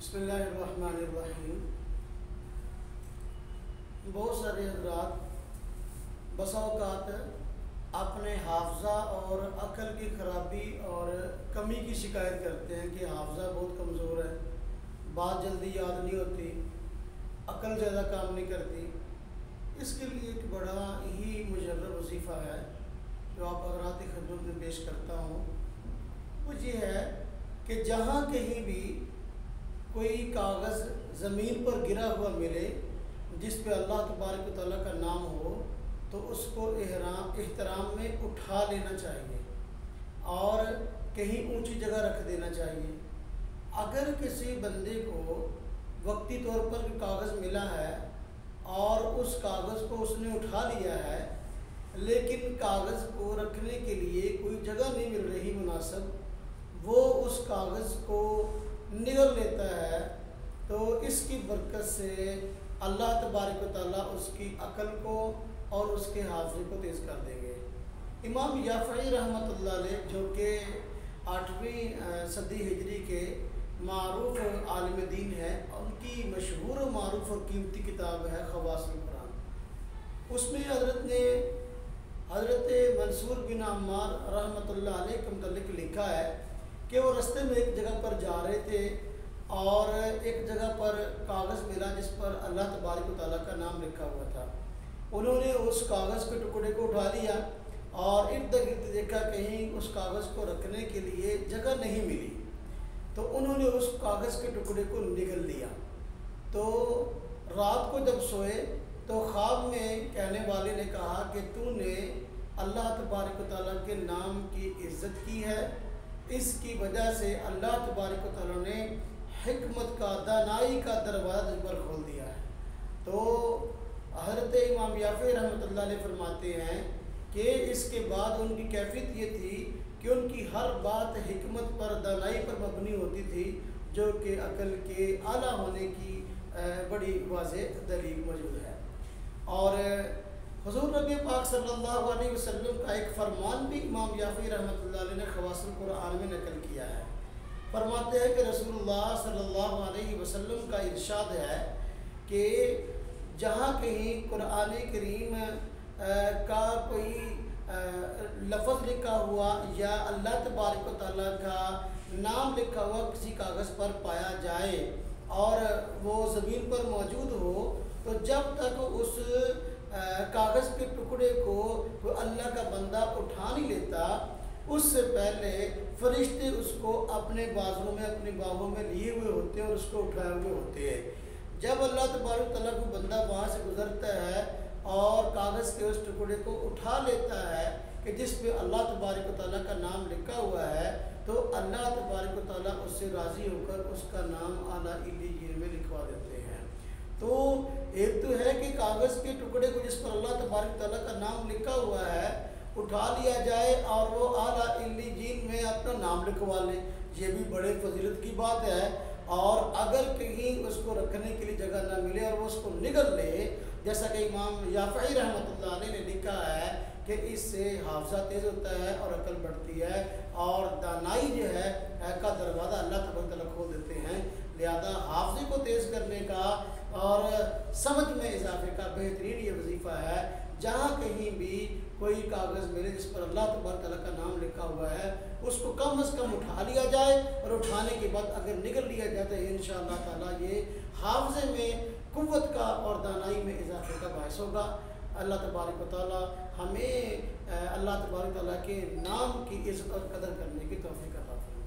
بسم اللہ الرحمن الرحیم۔ بہت سارے حضرات بسا اوقات اپنے حافظہ اور عقل کی خرابی اور کمی کی شکایت کرتے ہیں کہ حافظہ بہت کمزور ہے، بات جلدی یاد نہیں ہوتی، عقل زیادہ کام نہیں کرتی۔ اس کے لیے ایک بڑا ہی مجرب وظیفہ ہے جو آپ حضرات کی خدمت میں پیش کرتا ہوں۔ وہ یہ ہے کہ جہاں کہیں بھی کوئی کاغذ زمین پر گرا ہوا ملے جس پہ اللہ تبارک و تعالیٰ کا نام ہو تو اس کو احترام میں اٹھا لینا چاہیے اور کہیں اونچی جگہ رکھ دینا چاہیے۔ اگر کسی بندے کو وقتی طور پر کاغذ ملا ہے اور اس کاغذ کو اس نے اٹھا لیا ہے لیکن کاغذ کو رکھنے کے لیے کوئی جگہ نہیں مل رہی مناسب، وہ اس کاغذ کو نگل لیتا ہے تو اس کی برکت سے اللہ تبارک و تعالیٰ اس کی عقل کو اور اس کے حافظے کو تیز کر دیں گے۔ امام یافعی رحمۃ اللہ علیہ جو کہ 8ویں صدی ہجری کے معروف عالم دین ہے، ان کی مشہور و معروف اور قیمتی کتاب ہے خواص القرآن۔ اس میں حضرت منصور بن عمار رحمۃ اللہ علیہ کے متعلق لکھا ہے کہ وہ رستے میں ایک جگہ پر جا رہے تھے اور ایک جگہ پر کاغذ ملا جس پر اللہ تبارک و تعالیٰ کا نام لکھا ہوا تھا۔ انہوں نے اس کاغذ کے ٹکڑے کو اٹھا لیا اور ارد گرد دیکھا کہیں اس کاغذ کو رکھنے کے لیے جگہ نہیں ملی، تو انہوں نے اس کاغذ کے ٹکڑے کو نگل لیا۔ تو رات کو جب سوئے تو خواب میں کہنے والے نے کہا کہ تو نے اللہ تبارک و تعالیٰ کے نام کی عزت کی ہے، اس کی وجہ سے اللہ تبارک و تعالیٰ نے حکمت کا، دانائی کا دروازہ تجھ پر کھول دیا ہے۔ تو حضرت امام یافعی رحمۃ اللہ علیہ فرماتے ہیں کہ اس کے بعد ان کی کیفیت یہ تھی کہ ان کی ہر بات حکمت پر، دانائی پر مبنی ہوتی تھی، جو کہ عقل کے اعلیٰ ہونے کی بڑی واضح دلیل موجود ہے۔ اور حضور نبی پاک صلی اللہ علیہ وسلم کا ایک فرمان بھی امام یافعی رحمۃ اللہ علیہ نے خواص القرآن میں نقل کیا ہے۔ فرماتے ہیں کہ رسول اللہ صلی اللہ علیہ وسلم کا ارشاد ہے کہ جہاں کہیں قرآن کریم کا کوئی لفظ لکھا ہوا یا اللہ تبارک و تعالیٰ کا نام لکھا ہوا کسی کاغذ پر پایا جائے اور وہ زمین پر موجود ہو تو جب تک اس کاغذ کے ٹکڑے کو اللہ کا بندہ اٹھا نہیں لیتا، اس سے پہلے فرشتے اس کو اپنے بازوؤں میں، اپنے باہوں میں لیے ہوئے ہوتے ہیں اور اس کو اٹھائے ہوئے ہوتے ہیں۔ جب اللہ تبارک تعالیٰ کو بندہ وہاں سے گزرتا ہے اور کاغذ کے اس ٹکڑے کو اٹھا لیتا ہے کہ جس پہ اللہ تبارک و تعالیٰ کا نام لکھا ہوا ہے، تو اللہ تبارک و تعالیٰ اس سے راضی ہو کر اس کا نام اعلیٰ علیین میں لکھوا دیتے ہیں۔ تو ایک تو ہے کہ کاغذ کے ٹکڑے کو جس پر اللہ تبارک تعالیٰ کا نام لکھا ہوا ہے اٹھا لیا جائے اور وہ اعلیٰ علیین میں اپنا نام لکھوا لے، یہ بھی بڑے فضیلت کی بات ہے۔ اور اگر کہیں اس کو رکھنے کے لیے جگہ نہ ملے اور وہ اس کو نگل لے، جیسا کہ امام یافعی رحمۃ اللہ علیہ نے لکھا ہے کہ اس سے حافظہ تیز ہوتا ہے اور عقل بڑھتی ہے اور دانائی جو ہے کا دروازہ اللہ تبارک تعالیٰ کھول دیتے ہیں۔ لہذا حافظے کو تیز کرنے کا اور سمجھ میں اضافے کا بہترین یہ وظیفہ ہے، جہاں کہیں بھی کوئی کاغذ ملے جس پر اللہ تبارک تعالیٰ کا نام لکھا ہوا ہے اس کو کم از کم اٹھا لیا جائے، اور اٹھانے کے بعد اگر نگل لیا جائے تو انشاءاللہ تعالیٰ یہ حافظے میں قوت کا اور دانائی میں اضافے کا باعث ہوگا۔ اللہ تبارک و تعالیٰ ہمیں اللہ تبارک تعالیٰ کے نام کی عزت اور قدر کرنے کی توفیق عطا فرمائے۔